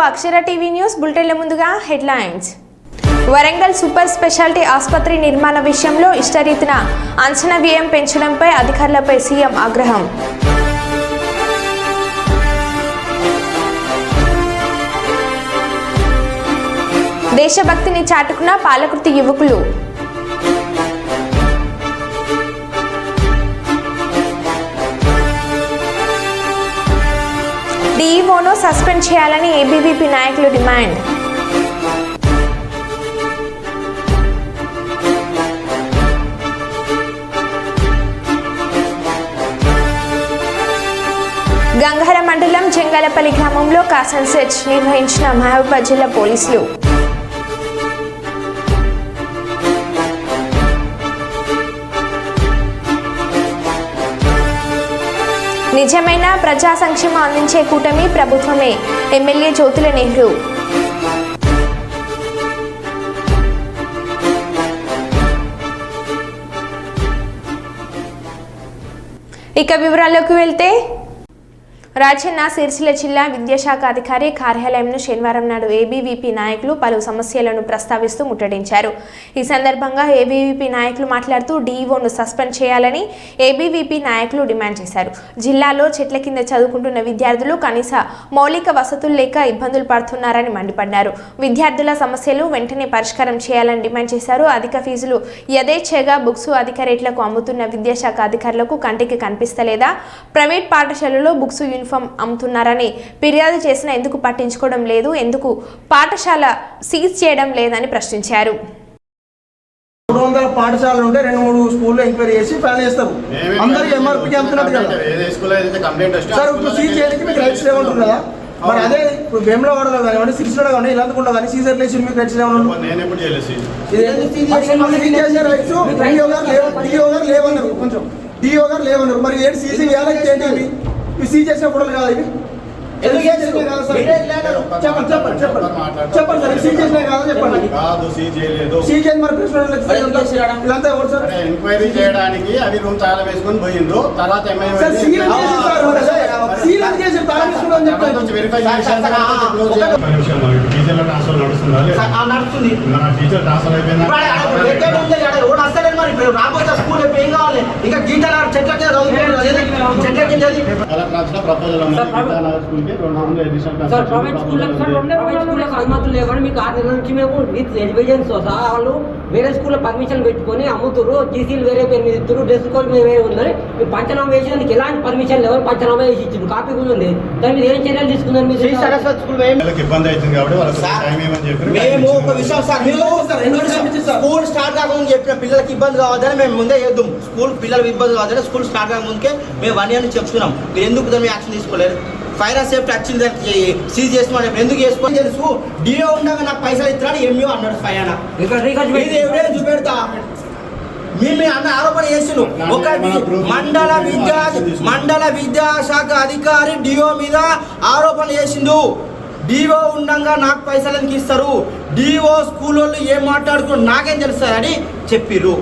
అక్షర TV news బులెటిన్ల ముందుగా headlines. Warangal super speciality ఆసుపత్రి నిర్మాణ విషయంలో ఇష్టరీతిన అంచనా వ్యయం పెంచడంపై అధికారులపై సీఎం ఆగ్రహం. దేశభక్తిని చాటుకున్న పాలకుర్తి యువకులు. డీఈఓను సస్పెండ్ చేయాలని ఏబీవీపీ నాయకులు డిమాండ్. గంగహర మండలం జంగాలపల్లి గ్రామంలో కాసన్ సెర్చ్ నిర్వహించిన మహబూబాబాద్ జిల్లా పోలీసులు. నిజమైన ప్రజా సంక్షేమం అందించే కూటమి ప్రభుత్వమే ఎమ్మెల్యే జ్యోతుల నెహ్రూ. ఇక వివరాల్లోకి వెళ్తే రాజన్న సిరిసిల్ల జిల్లా విద్యాశాఖ అధికారి కార్యాలయంను శనివారం నాడు ఏబీవీపీ నాయకులు పలు సమస్యలను ప్రస్తావిస్తూ ముట్టడించారు. ఈ సందర్భంగా ఏబీవీపీ నాయకులు మాట్లాడుతూ డీఈఓను సస్పెండ్ చేయాలని ఏబీవీపీ నాయకులు డిమాండ్ చేశారు. జిల్లాలో చెట్ల కింద చదువుకుంటున్న విద్యార్థులు కనీస మౌలిక వసతులు లేక ఇబ్బందులు పడుతున్నారని మండిపడ్డారు. విద్యార్థుల సమస్యలు వెంటనే పరిష్కారం చేయాలని డిమాండ్ చేశారు. అధిక ఫీజులు యథేచ్ఛగా బుక్స్ అధిక రేట్లకు అమ్ముతున్న విద్యాశాఖ అధికారులకు కంటికి కనిపిస్తలేదా? ప్రైవేట్ పాఠశాలలో బుక్స్ అమ్ముతున్నారని ఫిర్యాదు చేసినా ఎందుకు పట్టించుకోవడం లేదు? ఎందుకు పాఠశాల సీజ్ చేయడం లేదని ప్రశ్నించారు. 300 పాఠశాలలు ఉంటే 2-3 స్కూల్లో ఎంక్వైరీ చేసి ప్లాన్ చేస్తారు. అందరూ ఎంఆర్పీకి అమ్ముతున్నట్టు కదా సార్. ఇప్పుడు సీజ్ చేయడానికి మీకు రైట్స్ లేవంటారు కదా. మరి అదే ఇప్పుడు వేములవాడలో కానివ్వండి, సిరిసిల్ల కానీ ఇలాంటికుండా కానీ సీజర్ లేచి మీకు రైట్స్ లేవన్నారు. కొంచెం డిఓ గారు లేవన్నారు. మరి ఏంటి సీజింగ్ చేయాలంటే ఏంటి? ఇవి సీజ్ చేసిన ఫోటోలు కాదు. ఇవి ఎంక్వైరీ చేయడానికి అవి రూమ్ తాళ వేసుకొని పోయిండ్రు. తర్వాత ప్రైవేట్ స్కూళ్ళకి అనుమతులు లేవని మీకు 6 నెలల నుంచి మేము విత్ ఎవిడెన్స్ వాళ్ళు వేరే స్కూల్లో పర్మిషన్ పెట్టుకొని అమ్ముతున్నారు. జీసీలు వేరే పేరు మీద ఇస్తారు. డ్రెస్ కోడ్ మీద వేరే ఉందని మీరు పంచనామా వేసినందుకు ఎలాంటి పర్మిషన్ లేవని పంచనామా వేసి ఇచ్చింది. కాపీ కూడా ఉంది. దాని మీద ఏం చర్యలు తీసుకున్నారు మీరు? ఇబ్బంది అవుతుంది కాబట్టి మేము ఒక విషయం స్కూల్ స్టార్ట్ కాకముందు చెప్పిన పిల్లలకి ఇబ్బంది కావద్దని మేము ముందే చేద్దాం. స్కూల్ పిల్లలకు ఇబ్బంది కావద్దని స్కూల్ స్టార్ట్ కాకముందుకే మేము 1 ఇయర్ నుంచి చెప్తున్నాం. మీరు ఎందుకు దాన్ని యాక్షన్ తీసుకోలేదు? ఫైర్ అండ్ సేఫ్టీ వచ్చింది దానికి సీజ్ చేస్తున్నాడు. ఎందుకు చేసుకొని తెలుసు. డిఓ ఉండగా నాకు పైసలు ఇస్తున్నాడు ఎంఈఓ అన్నాడు. ఫైన్ ఎవిడెన్స్ చూపెడతా. మీ అన్న ఆరోపణ చేసిన ఒక మండల విద్యాశాఖ అధికారి డిఓ మీద ఆరోపణ చేసిండు. డిఓ ఉండగా నాకు పైసలు ఎందుకు ఇస్తారు? డిఓ స్కూల్ వాళ్ళు ఏం మాట్లాడుకున్నారు నాకేం తెలుస్తుంది చెప్పిర్రు.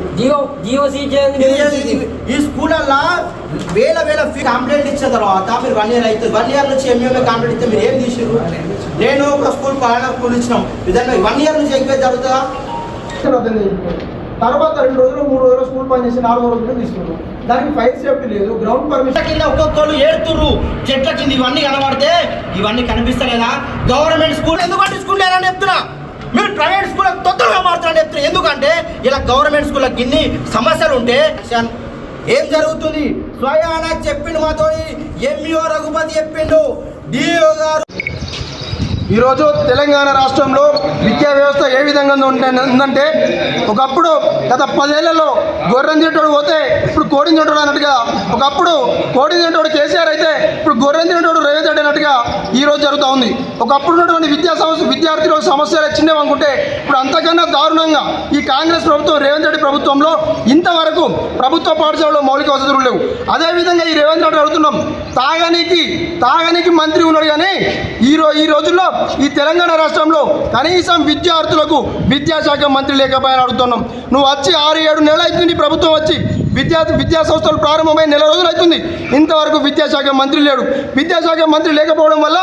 ఈ స్కూళ్ళల్లో వేల ఫీ కంప్లైంట్ ఇచ్చిన తర్వాత మీరు 1 ఇయర్ అవుతుంది. 1 ఇయర్ నుంచి ఎంఏ కంప్లైంట్ ఇస్తే మీరు ఏం తీసిర్రు? నేను ఒక స్కూల్ పాలన స్కూల్ ఇచ్చినాం. విధంగా 1 ఇయర్ నుంచి ఎంక్వైరీ జరుగుతుందా? తర్వాత 2 రోజులు 3 రోజులు స్కూల్ పని చేసి 4వ రోజులు తీసుకున్నాం. దానికి ఫైర్ సేఫ్టీ లేదు. గ్రౌండ్ పర్మిషన్ కింద ఒక్కొక్కరు ఏడుతుర్రు. చెట్ల కింద ఇవన్నీ కనబడితే ఇవన్నీ కనిపిస్తలేదా? గవర్నమెంట్ స్కూల్ ఎందుకంటే స్కూల్ లేదని చెప్తున్నా. మీరు ప్రైవేట్ స్కూల్ తొందరగా మారుతారని చెప్తున్నారు. ఎందుకంటే ఇలా గవర్నమెంట్ స్కూళ్ళకి ఇన్ని సమస్యలు ఉంటే ఏం జరుగుతుంది? స్వయాన చెప్పిండు మాతో ఎంఈఓ రఘుపతి చెప్పిండు. డిఓ గారు ఈరోజు తెలంగాణ రాష్ట్రంలో విద్యా వ్యవస్థ ఏ విధంగా ఉందంటే ఒకప్పుడు గత 10 ఏళ్లలో గొర్రెం తింటోడు పోతే ఇప్పుడు కోడిని తింటోడు అన్నట్టుగా, ఒకప్పుడు కోడిని తింటోడు కేసీఆర్ అయితే ఇప్పుడు గొర్రెం తింటోడు రేవంత్ రెడ్డి అన్నట్టుగా ఈరోజు జరుగుతూ ఉంది. ఒకప్పుడు ఉన్నటువంటి విద్యార్థుల సమస్యలు చిన్నవి అనుకుంటే ఇప్పుడు అంతకన్నా దారుణంగా ఈ కాంగ్రెస్ ప్రభుత్వం రేవంత్ రెడ్డి ప్రభుత్వంలో ఇంతవరకు ప్రభుత్వ పాఠశాలలో మౌలిక వసతులు లేవు. అదేవిధంగా ఈ రేవంత్ రెడ్డి అడుగుతున్నాం, తాగనికి మంత్రి ఉన్నాడు కానీ ఈ రోజుల్లో ఈ తెలంగాణ రాష్ట్రంలో కనీసం విద్యార్థులకు విద్యాశాఖ మంత్రి లేకపోయినా అడుగుతున్నాం. నువ్వు వచ్చి 6-7 నెలలు అవుతుంది ప్రభుత్వం వచ్చి, విద్యా సంస్థలు ప్రారంభమై నెల రోజులు అవుతుంది, ఇంతవరకు విద్యాశాఖ మంత్రి లేడు. విద్యాశాఖ మంత్రి లేకపోవడం వల్ల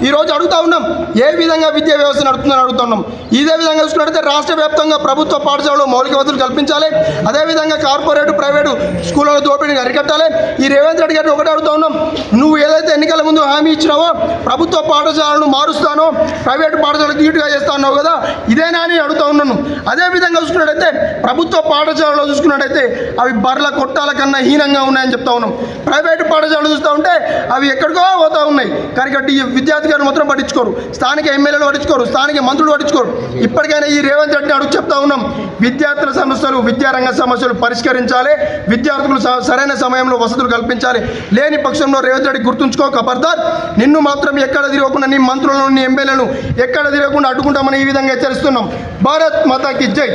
ఈరోజు అడుగుతా ఉన్నాం, ఏ విధంగా విద్యా వ్యవస్థ నడుపుతుందని అడుగుతున్నాం. ఇదే విధంగా చూసుకున్నట్లయితే రాష్ట్ర వ్యాప్తంగా ప్రభుత్వ పాఠశాలలో మౌలిక వసతులు కల్పించాలి, అదేవిధంగా కార్పొరేట్ ప్రైవేటు స్కూళ్ళలో దోపిడీని అరికట్టాలి. ఈ రేవంత్ రెడ్డి గారిని ఒకటే అడుగుతా ఉన్నాం, నువ్వు ఏదైతే ఎన్నికల ముందు హామీ ఇచ్చినావో ప్రభుత్వ పాఠశాలను మారుస్తానో ప్రైవేటు పాఠశాలకు ధీటుగా చేస్తా అన్నావు కదా, ఇదేనా అని అడుగుతా ఉన్నాను. అదేవిధంగా చూసుకున్నట్టయితే ప్రభుత్వ పాఠశాలలో చూసుకున్నట్టయితే అవి బర్ల కొట్టాల కన్నా హీనంగా ఉన్నాయని చెప్తా ఉన్నాం. ప్రైవేటు పాఠశాలలు చూస్తూ ఉంటే అవి ఎక్కడికో పోతూ ఉన్నాయి. కాబట్టి ఈ విద్యార్థి గారు మాత్రం పట్టించుకోరు, స్థానిక ఎమ్మెల్యేలు పట్టించుకోరు, స్థానిక మంత్రులు పట్టించుకోరు. ఇప్పటికైనా ఈ రేవంత్ రెడ్డిని అడుగు చెప్తా ఉన్నాం, విద్యార్థుల సమస్యలు విద్యారంగ సమస్యలు పరిష్కరించాలి, విద్యార్థులు సరైన సమయంలో వసతులు కల్పించాలి. లేని పక్షంలో రేవంత్ రెడ్డి గుర్తుంచుకో ఖబర్దార్, నిన్ను మాత్రం ఎక్కడ తిరగకుండా, నీ మంత్రులను నీ ఎమ్మెల్యేలను ఎక్కడ తిరగకుండా అడ్డుకుంటామని ఈ విధంగా హెచ్చరిస్తున్నాం. భారత్ మాతాకి జై.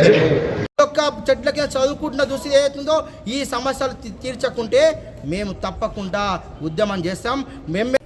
యొక్క చెట్లకి చదువుకుంటున్న దృష్టి ఏదైతుందో ఈ సమస్యలు తీర్చకుంటే మేము తప్పకుండా ఉద్యమం చేస్తాం. మేము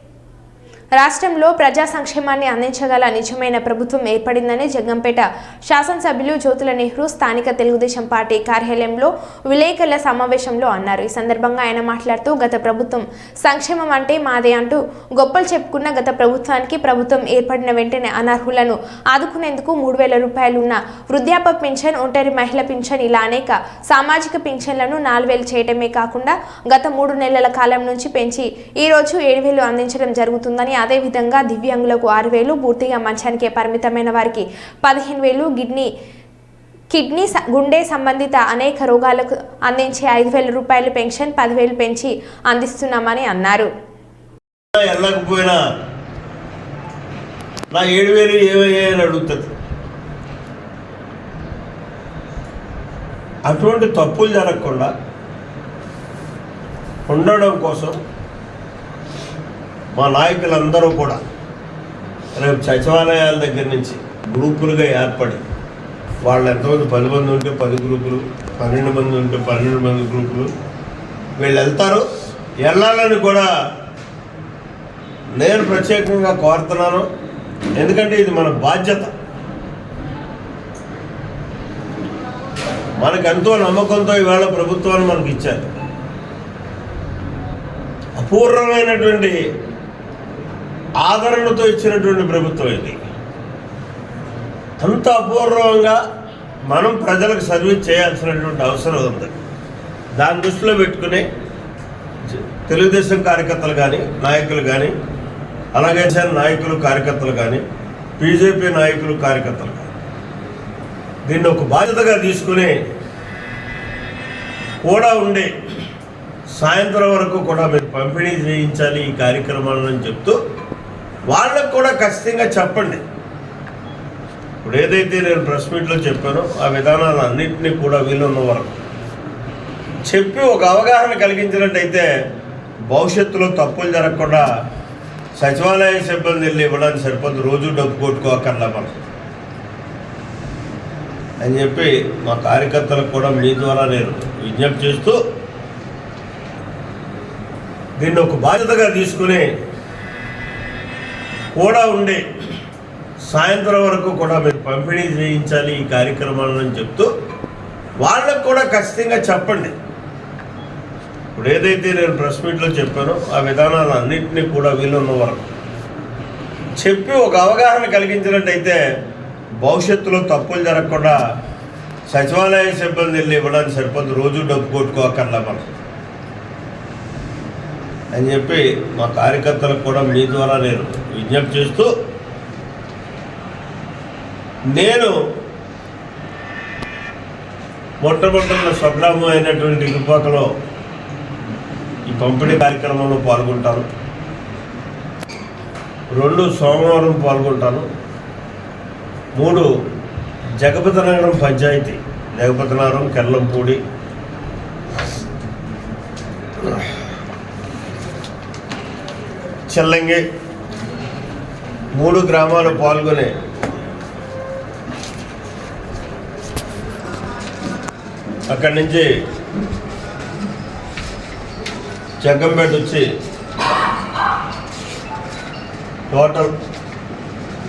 రాష్ట్రంలో ప్రజా సంక్షేమాన్ని అందించగల నిజమైన ప్రభుత్వం ఏర్పడిందని జగ్గంపేట శాసనసభ్యులు జ్యోతుల నెహ్రూ స్థానిక తెలుగుదేశం పార్టీ కార్యాలయంలో విలేకరుల సమావేశంలో అన్నారు. ఈ సందర్భంగా ఆయన మాట్లాడుతూ గత ప్రభుత్వం సంక్షేమం అంటే మాదే అంటూ గొప్పలు చెప్పుకున్న గత ప్రభుత్వానికి ప్రభుత్వం ఏర్పడిన వెంటనే అనర్హులను ఆదుకునేందుకు 3,000 రూపాయలు ఉన్న వృద్ధాప్య పింఛన్, ఒంటరి మహిళ పింఛన్ ఇలా అనేక సామాజిక పింఛన్లను 4,000 చేయడమే కాకుండా గత 3 నెలల కాలం నుంచి పెంచి ఈ రోజు 7,000 అందించడం జరుగుతుందని, అదేవిధంగా దివ్యాంగులకు 6,000, పూర్తిగా మంచానికే పరిమితమైన వారికి 15,000, కిడ్నీ గుండె సంబంధిత అనేక రోగాలకు అందించే 5,000 రూపాయలు పెన్షన్ 10,000 పెంచి అందిస్తున్నామని అన్నారు. వెళ్ళకపోయినా నా 7,000 ఏమయ్యాయని అడుగుతుంది. అటువంటి తప్పులు జరగకుండా ఉండడం కోసం మా నాయకులందరూ కూడా రేపు సచివాలయాల దగ్గర నుంచి గ్రూపులుగా ఏర్పడి, వాళ్ళు ఎంతమంది 10 మంది ఉంటే 10 గ్రూపులు, 12 మంది ఉంటే 12 మంది గ్రూపులు, వీళ్ళు వెళ్తారు. వెళ్ళాలని కూడా నేను ప్రత్యేకంగా కోరుతున్నాను. ఎందుకంటే ఇది మన బాధ్యత. మనకెంతో నమ్మకంతో ఈవేళ ప్రభుత్వాన్ని మనకి ఇచ్చారు. అపూర్వమైనటువంటి ఆదరణతో ఇచ్చినటువంటి ప్రభుత్వం ఇది. అంత అపూర్వంగా మనం ప్రజలకు సర్వీస్ చేయాల్సినటువంటి అవసరం ఉంది. దాన్ని దృష్టిలో పెట్టుకుని తెలుగుదేశం కార్యకర్తలు కానీ, నాయకులు కానీ, అలాగే నాయకులు కార్యకర్తలు కానీ, బీజేపీ నాయకులు కార్యకర్తలు కానీ దీన్ని ఒక బాధ్యతగా తీసుకుని కూడా ఉండి సాయంత్రం వరకు కూడా మీరు పంపిణీ చేయించాలి ఈ కార్యక్రమాలను చెప్తూ వాళ్ళకు కూడా ఖచ్చితంగా చెప్పండి. ఇప్పుడు ఏదైతే నేను ప్రెస్ మీట్లో చెప్పానో ఆ విధానాలు అన్నింటినీ కూడా వీలున్న వరకు చెప్పి ఒక అవగాహన కలిగించినట్టయితే భవిష్యత్తులో తప్పులు జరగకుండా సచివాలయ సిబ్బంది వెళ్ళి ఇవ్వడానికి సరిపోదు, రోజు డబ్బు కొట్టుకోకర్లా మనం అని చెప్పి మా కార్యకర్తలకు కూడా మీ ద్వారా నేను విజ్ఞప్తి చేస్తూ దీన్ని ఒక బాధ్యతగా తీసుకుని కూడా ఉండి సాయంత్రం వరకు కూడా మీరు పంపిణీ చేయించాలి ఈ కార్యక్రమాలను చెప్తూ వాళ్ళకు కూడా ఖచ్చితంగా చెప్పండి. ఇప్పుడు ఏదైతే నేను ప్రెస్ మీట్లో చెప్పానో ఆ విధానాలు అన్నింటినీ కూడా వీలున్న వరకు చెప్పి ఒక అవగాహన కలిగించినట్టయితే భవిష్యత్తులో తప్పులు జరగకుండా సచివాలయ సిబ్బంది వెళ్ళి ఇవ్వడానికి సరిపోదు, రోజు డబ్బు కొట్టుకోకర్లా మనం అని చెప్పి మా కార్యకర్తలకు కూడా మీ ద్వారా నేను విజ్ఞప్తి చేస్తూ నేను మొట్టమొదటి స్వగ్రామం అయినటువంటి ఇరుపాకలో ఈ పంపిణీ కార్యక్రమంలో పాల్గొంటాను. 2 సోమవారం పాల్గొంటాను. 3 జగపతినగరం పంచాయతీ, జగపతినగరం, కెర్లంపూడి, చెల్లంగి 3 గ్రామాలు పాల్గొని అక్కడి నుంచి జగ్గంపేట వచ్చి టోటల్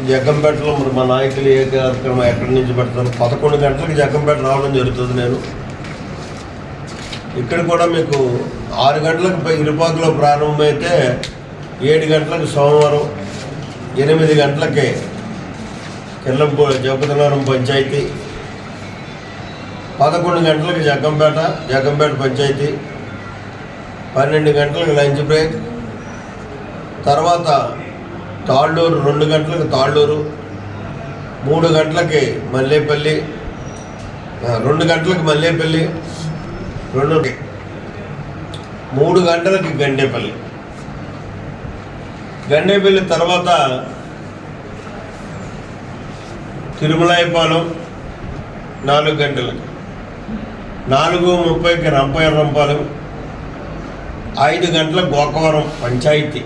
జగ్గంపేటలో మరి మా నాయకులు ఏ కార్యక్రమం ఎక్కడి నుంచి పెడతారు 11 గంటలకు జగ్గంపేట రావడం జరుగుతుంది. నేను ఇక్కడ కూడా మీకు 6 గంటలకు ఇరుపాకులో ప్రారంభమైతే 7 గంటలకు సోమవారం, 8 గంటలకే జగపతినగరం పంచాయతీ, 11 గంటలకు జగ్గంపేట పంచాయతీ, 12 గంటలకు లంచ్ బ్రేక్, తర్వాత తాళ్ళూరు 2 గంటలకు తాళ్ళూరు, 3 గంటలకి మల్లేపల్లి, 2 గంటలకు మల్లేపల్లి, 3 గంటలకి గండేపల్లి తర్వాత తిరుమలాయపాలెం 4 గంటలకి, 4:30కి రంపాలెం, 5 గంటలకు గోకవరం పంచాయతీ.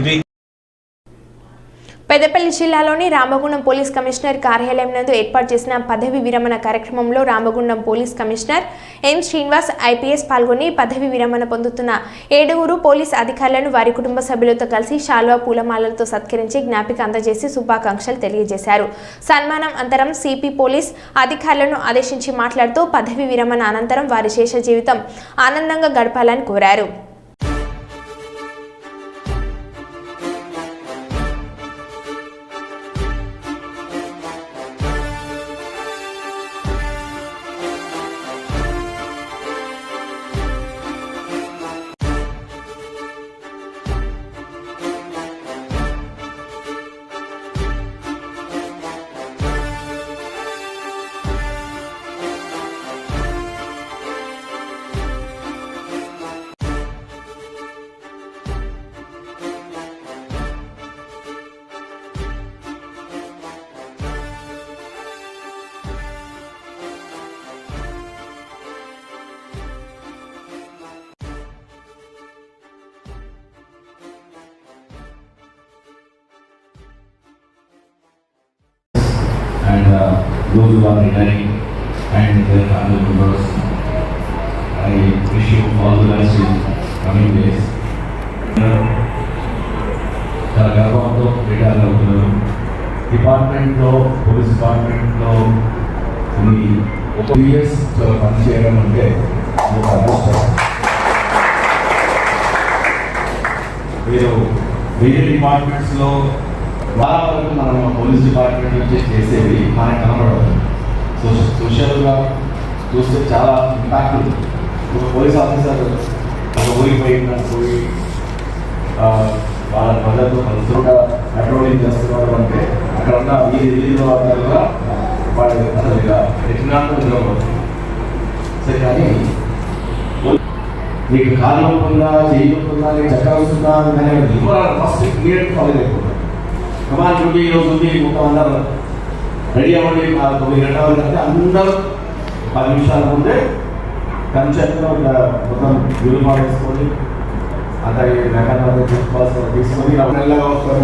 ఇది పెద్దపల్లి జిల్లాలోని రామగుండం పోలీస్ కమిషనర్ కార్యాలయం నందు ఏర్పాటు చేసిన పదవి విరమణ కార్యక్రమంలో Ramagundam police commissioner M Srinivas IPS పాల్గొని పదవి విరమణ పొందుతున్న 7 పోలీస్ అధికారులను వారి కుటుంబ సభ్యులతో కలిసి శాల్వా పూలమాలలతో సత్కరించి జ్ఞాపిక అందజేసి శుభాకాంక్షలు తెలియజేశారు. సన్మానం అనంతరం సిపి పోలీస్ అధికారులను ఆదేశించి మాట్లాడుతూ పదవి విరమణ అనంతరం వారి శేష జీవితం ఆనందంగా గడపాలని కోరారు. And those who are retiring and their family members, I wish you all the best in coming days. చాలా గర్వంతో రిటైర్ అవుతున్నారు. డిపార్ట్మెంట్లో పోలీస్ డిపార్ట్మెంట్లో ఒక 2 years పనిచేయడం అంటే ఒక అదృష్టం. మీరు వేరే డిపార్ట్మెంట్స్లో చాలా వరకు మనం పోలీస్ డిపార్ట్మెంట్ నుంచి చేసేది మనకు కనబడదు. సోషల్గా చూస్తే చాలా ఇంపాక్ట్ ఉంది. ఒక పోలీస్ ఆఫీసర్ ఒక ఊరికి పోయి వాళ్ళ ప్రజలతో కలుస్తుంటా పెట్రోలింగ్ చేస్తున్నారు అంటే అక్కడ ఉన్న వీధిలో వాళ్ళ వాళ్ళు అసలు ఇక ఎట్టినాడు నిలబడదు. సరే కానీ మీకు కాలు నొప్పుందా, చేయి నొప్పుందా, నీకు చక్కెర వస్తుందా అనేది ఫస్ట్ క్లియర్ ఫాలో అయిపోతుంది. కమాన్ డ్యూటీ ఈరోజు ఉంది, మొత్తం అందరూ రెడీ అవ్వండి. 9 గంటల వరకు అంటే అందరూ 10 నిమిషాల ముందే కంచెట్లో మొత్తం యూనిఫామ్ వేసుకొని అంత తీసుకొని నెలగా వస్తారు.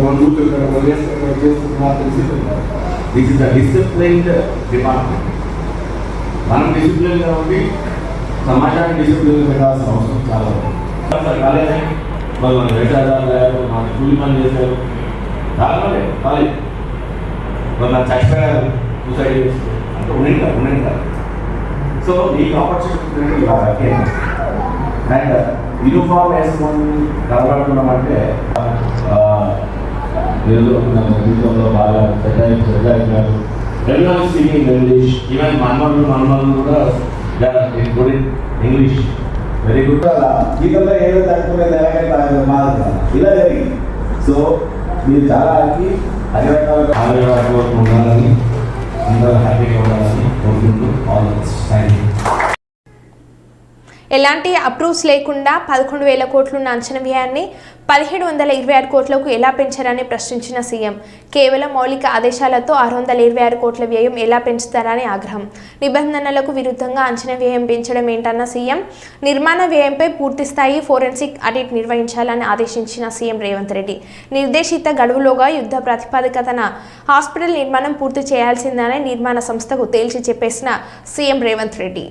This is the disciplined department. మనం డిసిప్లిన్గా ఉండి సమాజాన్ని డిసిప్లిన్ పెట్టాల్సిన అవసరం చాలా ఉంది. కాలేజీ వాళ్ళు మన వేటాడారు, మన కూలి పని చేశారు, చాలా కాలేజ్ వాళ్ళు నాకు చచ్చిపోయారు, సూసైడ్ చేస్తారు అంటే ఉండింది. సో నీకు ఆపర్చునిటీ అండ్ యూనిఫామ్ వేసుకొని కనబడుతున్నాం అంటే జీవితంలో బాగా సెట్ అయినారు. ఎవరి స్పీకింగ్ ఇంగ్లీష్, ఈవెన్ మనమల్ని కూడా good in English, very good. జీవితంలో ఏదో తట్టుకునేది ఇలా జరిగింది. సో మీరు చాలా అన్ని రకాలుగా ఉండాలని, అందరూ హ్యాపీగా ఉండాలని కోరుకుంటూ all the best. Thank you. ఎలాంటి అప్రూవ్స్ లేకుండా 11,000 కోట్లున్న అంచనా వ్యయాన్ని 1,726 కోట్లకు ఎలా పెంచారని ప్రశ్నించిన సీఎం. కేవలం మౌలిక ఆదేశాలతో 626 కోట్ల వ్యయం ఎలా పెంచుతారని ఆగ్రహం. నిబంధనలకు విరుద్ధంగా అంచనా వ్యయం పెంచడం ఏంటన్న సీఎం. నిర్మాణ వ్యయంపై పూర్తిస్థాయి ఫోరెన్సిక్ ఆడిట్ నిర్వహించాలని ఆదేశించిన సీఎం రేవంత్ రెడ్డి. నిర్దేశిత గడువులోగా యుద్ధ ప్రాతిపదికన హాస్పిటల్ నిర్మాణం పూర్తి చేయాల్సిందని నిర్మాణ సంస్థకు తేల్చి చెప్పేసిన సీఎం రేవంత్ రెడ్డి.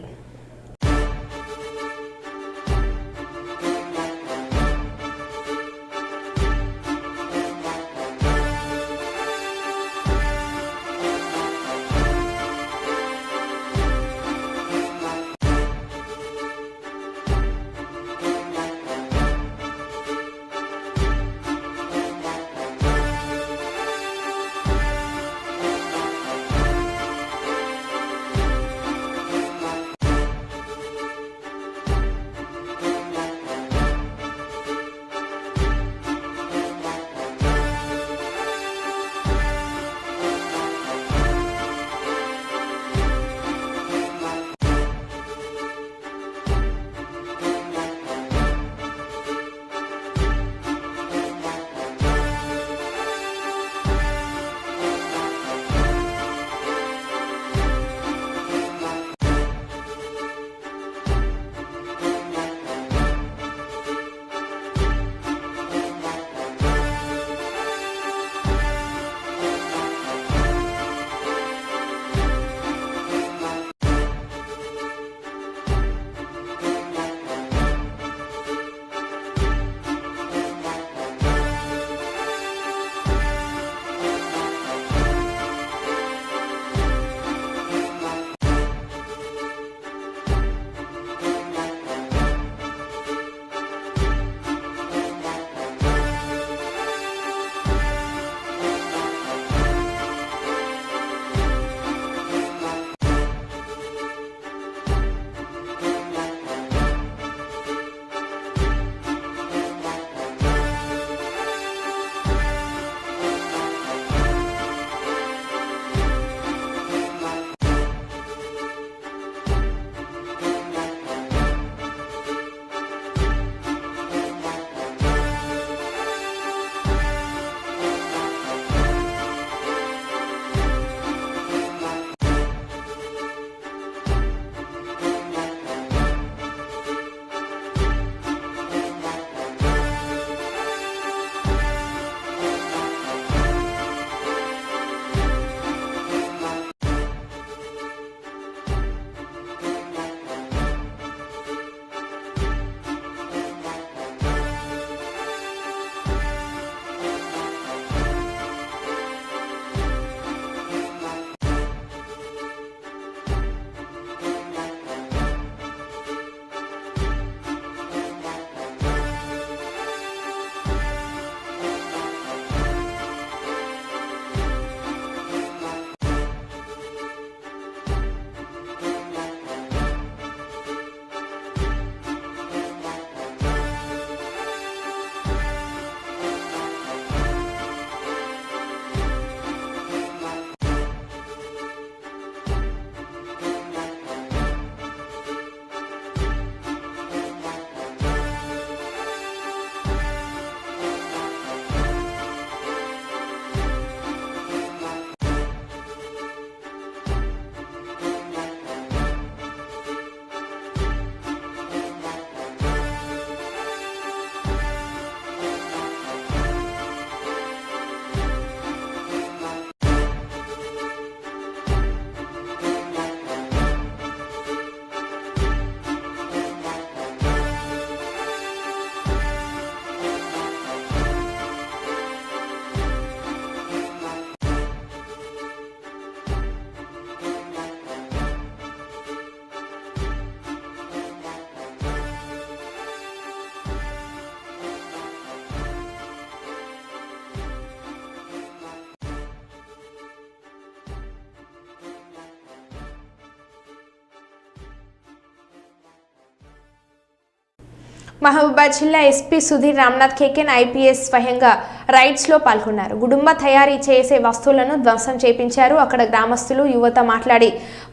మహబూబాబాద్ జిల్లా ఎస్పీ సుధీర్ రామ్నాథ్ కేకెన్ ఐపీఎస్ స్వయంగా రైడ్స్లో పాల్గొన్నారు. గుడుంబ తయారీ చేసే వస్తువులను ధ్వంసం చేపించారు. అక్కడ గ్రామస్తులు యువత మాట్లాడి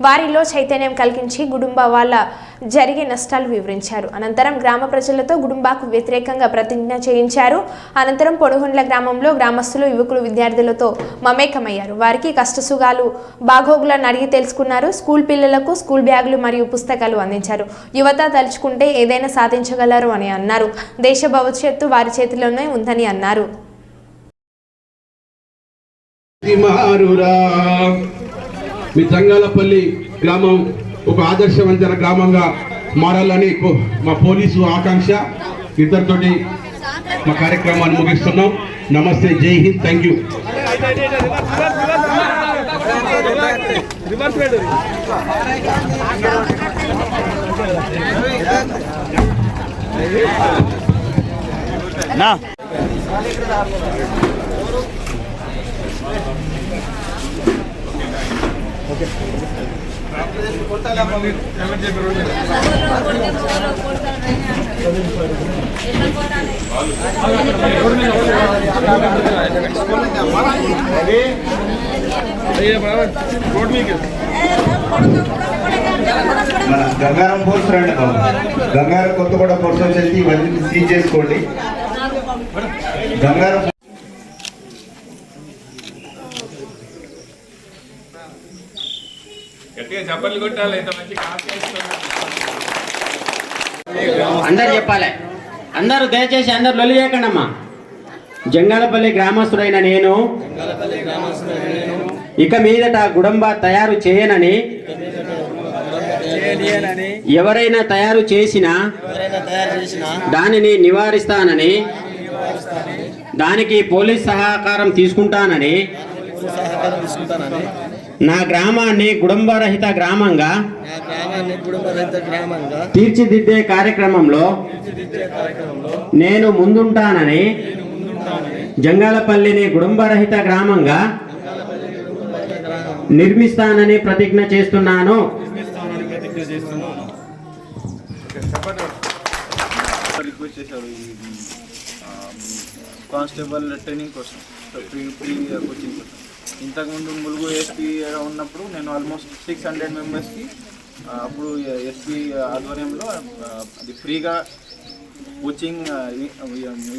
వారిలో చైతన్యం కలిగించి గుడుంబ వాళ్ళ జరిగే నష్టాలు వివరించారు. అనంతరం గ్రామ ప్రజలతో గుడుంబాకు వ్యతిరేకంగా ప్రతిజ్ఞ చేయించారు. అనంతరం పొడుగుండ్ల గ్రామంలో గ్రామస్తులు యువకులు విద్యార్థులతో మమేకమయ్యారు. వారికి కష్టసుగాలు బాగోగులను అడిగి తెలుసుకున్నారు. స్కూల్ పిల్లలకు స్కూల్ బ్యాగులు మరియు పుస్తకాలు అందించారు. యువత తలుచుకుంటే ఏదైనా సాధించగలరు అని అన్నారు. దేశ భవిష్యత్తు వారి చేతిలోనే ఉందని అన్నారు. మీ జంగాలపల్లి గ్రామం ఒక ఆదర్శవంతమైన గ్రామంగా మారాలని మా పోలీసు ఆకాంక్ష. ఇద్దరితోటి మా కార్యక్రమాన్ని ముగిస్తున్నాం. నమస్తే, జై హింద్, థ్యాంక్ యూ. మన గంగారం ఫోర్స్ రండి బాబు. గంగారం కొత్తగూడ ఫోర్స్ వచ్చేసి ఇవన్నీ సీజ్ చేసుకోండి. గంగారం అందరు చెప్పాలి. అందరూ దయచేసి అందరు లొల్లి చేయకండి అమ్మా. జంగాలపల్లి గ్రామస్తుడైన నేను ఇక మీదట గుడంబ తయారు చేయనని, ఎవరైనా తయారు చేసినా దానిని నివారిస్తానని, దానికి పోలీస్ సహకారం తీసుకుంటానని, నా గ్రామాన్ని గుడంబరహిత గ్రామంగా తీర్చిదిద్దే కార్యక్రమంలో నేను ముందుంటానని, జంగాలపల్లిని గుడంబరహిత గ్రామంగా నిర్మిస్తానని ప్రతిజ్ఞ చేస్తున్నాను. రిక్వెస్ట్ చేశారు ఈ కానిస్టేబుల్ ట్రైనింగ్ కోసం, ఫ్రీ కోచింగ్ కోసం. ఇంతకుముందు ములుగు ఎస్పీ ఉన్నప్పుడు నేను ఆల్మోస్ట్ 600 మెంబర్స్కి అప్పుడు ఎస్పీ ఆధ్వర్యంలో అది ఫ్రీగా కోచింగ్,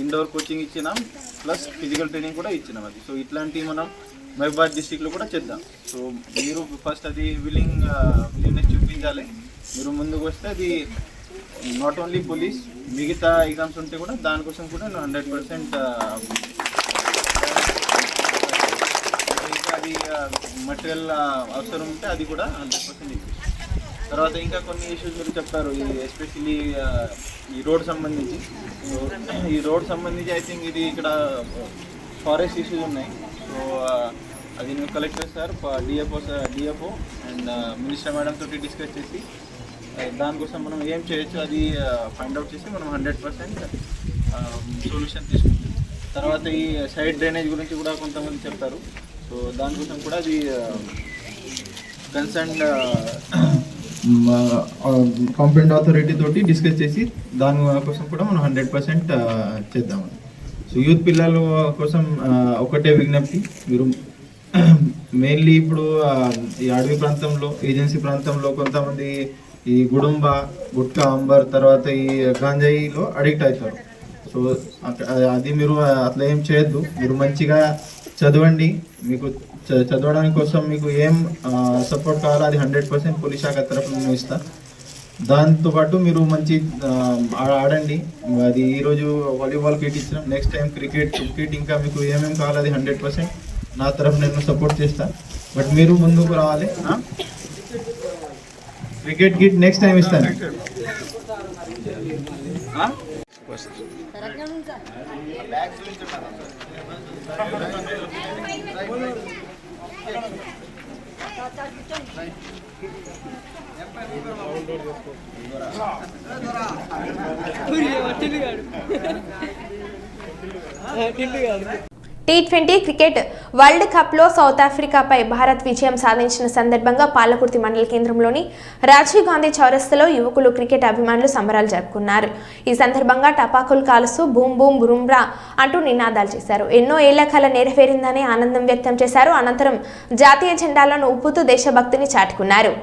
ఇండోర్ కోచింగ్ ఇచ్చినాం, ప్లస్ ఫిజికల్ ట్రైనింగ్ కూడా ఇచ్చినాం. అది సో ఇట్లాంటివి మనం మహబూబాబాద్ డిస్టిక్లో కూడా చేద్దాం. సో మీరు ఫస్ట్ అది విల్లింగ్నెస్ చూపించాలి. మీరు ముందుకు వస్తే అది నాట్ ఓన్లీ పోలీస్, మిగతా ఎగ్జామ్స్ ఉంటే కూడా దానికోసం కూడా 100% ఇంకా అది మటీరియల్ అవసరం ఉంటే అది కూడా 100% ఇచ్చేసి. తర్వాత ఇంకా కొన్ని ఇష్యూస్ మీరు చెప్పారు, ఎస్పెషలీ ఈ రోడ్ సంబంధించి. ఈ రోడ్ సంబంధించి ఐ థింక్ ఇది ఇక్కడ ఫారెస్ట్ ఇష్యూస్ ఉన్నాయి. సో అది నేను collector sir, DFO and minister madam తోటి డిస్కస్ చేసి దానికోసం మనం ఏం చేయొచ్చు అది ఫైండ్ అవుట్ చేసి మనం 100% సొల్యూషన్ తీసుకుంటాం. తర్వాత ఈ సైడ్ డ్రైనేజ్ గురించి కూడా కొంతమంది చెప్పారు. సో దానికోసం కూడా అది కన్సర్న్ కాంపిటెంట్ అథారిటీ తోటి డిస్కస్ చేసి దానికోసం కూడా మనం 100% చేద్దామని. సో యూత్ పిల్లల కోసం ఒకటే విజ్ఞప్తి, మీరు మెయిన్లీ ఇప్పుడు ఈ అడవి ప్రాంతంలో, ఏజెన్సీ ప్రాంతంలో కొంతమంది ఈ గుడుంబ, గుట్కా, అంబర్, తర్వాత ఈ గాంజాయిలో అడిక్ట్ అవుతారు. సో అది మీరు అట్లా ఏం చేయొద్దు. మీరు మంచిగా చదవండి. మీకు చదవడానికి కోసం మీకు ఏం సపోర్ట్ కావాలో అది 100% పోలీస్ శాఖ తరఫున నేను ఇస్తాను. దాంతోపాటు మీరు మంచి ఆడండి. అది ఈరోజు వాలీబాల్ కిట్ ఇచ్చినాం, నెక్స్ట్ టైం క్రికెట్ ఇంకా మీకు ఏమేమి కావాలో అది 100% నా తరఫున నేను సపోర్ట్ చేస్తాను. బట్ మీరు ముందుకు రావాలి. క్రికెట్ కిట్ నెక్స్ట్ టైం ఇస్తాను. T20 క్రికెట్ వరల్డ్ కప్లో సౌత్ ఆఫ్రికాపై భారత్ విజయం సాధించిన సందర్భంగా పాలకుర్తి మండల కేంద్రంలోని రాజీవ్ గాంధీ చౌరస్తాలో యువకులు క్రికెట్ అభిమానులు సంబరాలు జరుపుకున్నారు. ఈ సందర్భంగా టపాకులు కాలుస్తూ బూమ్ బూమ్ బురుమ్రా అంటూ నినాదాలు చేశారు. ఎన్నో ఏళ్ల కల నెరవేరిందని ఆనందం వ్యక్తం చేశారు. అనంతరం జాతీయ జెండాలను ఊపుతూ దేశభక్తిని చాటుకున్నారు.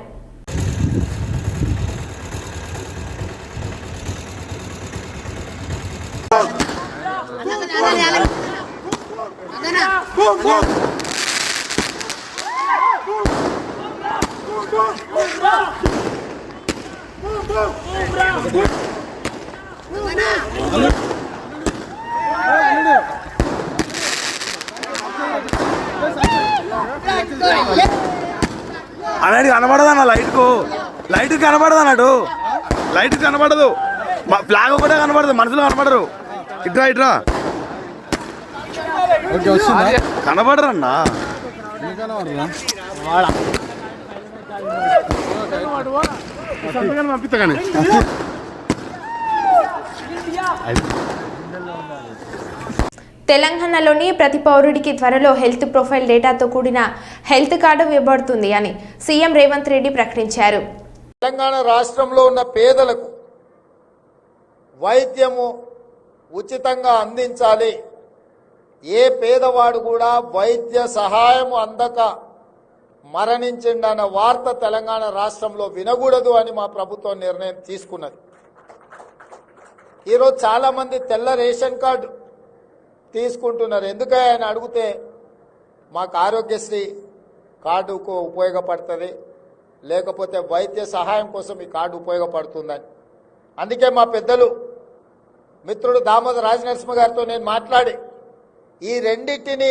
అనేది కనబడదన్న లైట్ కనబడదు అన్నాడు. లైట్ కనబడదు, ఫ్లాగ్ ఒకటే కనబడదు, మనుషులు కనబడరు. ఇట్రా కనబడరన్నా. పంపిస్తా కానీ తెలంగాణలోని ప్రతి పౌరుడికి త్వరలో హెల్త్ ప్రొఫైల్ డేటాతో కూడిన హెల్త్ కార్డు ఇవ్వబడుతుంది అని సీఎం రేవంత్ రెడ్డి ప్రకటించారు. తెలంగాణ రాష్ట్రంలో ఉన్న పేదలకు వైద్యము ఉచితంగా అందించాలి. ఏ పేదవాడు కూడా వైద్య సహాయం అందక మరణించిండన్న వార్త తెలంగాణ రాష్ట్రంలో వినకూడదు అని మా ప్రభుత్వం నిర్ణయం తీసుకున్నది. ఈరోజు చాలామంది తెల్ల రేషన్ కార్డు తీసుకుంటున్నారు. ఎందుకని ఆయన అడిగితే మాకు ఆరోగ్యశ్రీ కార్డుకు ఉపయోగపడుతుంది, లేకపోతే వైద్య సహాయం కోసం ఈ కార్డు ఉపయోగపడుతుందని. అందుకే మా పెద్దలు మిత్రుడు దామోదర్ రాజనరసింహ గారితో నేను మాట్లాడి ఈ రెండింటిని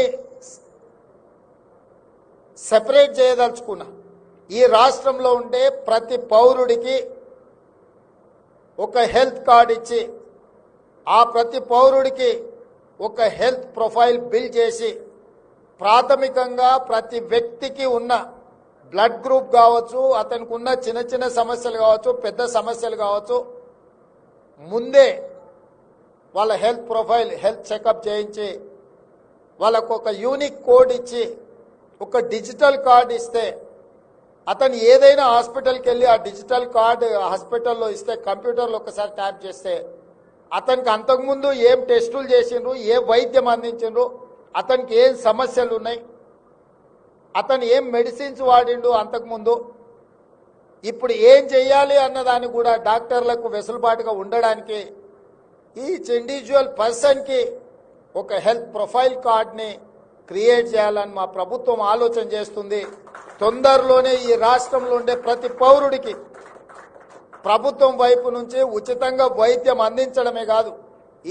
సెపరేట్ చేయదలుచుకున్నా. ఈ రాష్ట్రంలో ఉండే ప్రతి పౌరుడికి ఒక హెల్త్ కార్డు ఇచ్చి ఆ ప్రతి పౌరుడికి ఒక హెల్త్ ప్రొఫైల్ బిల్డ్ చేసి ప్రాథమికంగా ప్రతి వ్యక్తికి ఉన్న బ్లడ్ గ్రూప్ కావచ్చు, అతనికి ఉన్న చిన్న చిన్న సమస్యలు కావచ్చు, పెద్ద సమస్యలు కావచ్చు, ముందే వాళ్ళ హెల్త్ ప్రొఫైల్ హెల్త్ చెకప్ చేయించి వాళ్ళకు ఒక యూనిక్ కోడ్ ఇచ్చి ఒక డిజిటల్ కార్డు ఇస్తే అతను ఏదైనా హాస్పిటల్కి వెళ్ళి ఆ డిజిటల్ కార్డు హాస్పిటల్లో ఇస్తే కంప్యూటర్లో ఒకసారి ట్యాప్ చేస్తే అతనికి అంతకుముందు ఏం టెస్టులు చేసిండ్రు, ఏ వైద్యం అందించిండ్రు, అతనికి ఏం సమస్యలు ఉన్నాయి, అతను ఏం మెడిసిన్స్ వాడిండు అంతకుముందు, ఇప్పుడు ఏం చెయ్యాలి అన్నదాన్ని కూడా డాక్టర్లకు వెసులుబాటుగా ఉండడానికి ఈచ్ ఇండివిజువల్ పర్సన్కి ఒక హెల్త్ ప్రొఫైల్ కార్డ్ని క్రియేట్ చేయాలని మా ప్రభుత్వం ఆలోచన చేస్తుంది. తొందరలోనే ఈ రాష్ట్రంలో ఉండే ప్రతి పౌరుడికి ప్రభుత్వం వైపు నుంచి ఉచితంగా వైద్యం అందించడమే కాదు,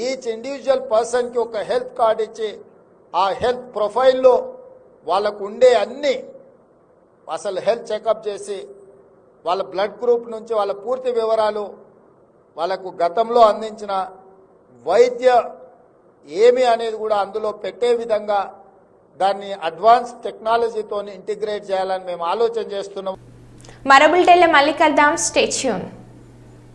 ఈచ్ ఇండివిజువల్ పర్సన్కి ఒక హెల్త్ కార్డ్ ఇచ్చి ఆ హెల్త్ ప్రొఫైల్లో వాళ్ళకు ఉండే అన్ని అసలు హెల్త్ చెకప్ చేసి వాళ్ళ బ్లడ్ గ్రూప్ నుంచి వాళ్ళ పూర్తి వివరాలు, వాళ్ళకు గతంలో అందించిన వైద్య ఏమి అనేది కూడా అందులో పెట్టే విధంగా దాన్ని అడ్వాన్స్ టెక్నాలజీతో ఇంటిగ్రేట్ చేయాలని మేము ఆలోచన చేస్తున్నాం. మరో బులెటిన్లో మళ్ళీ కలుద్దాం. Stay tune.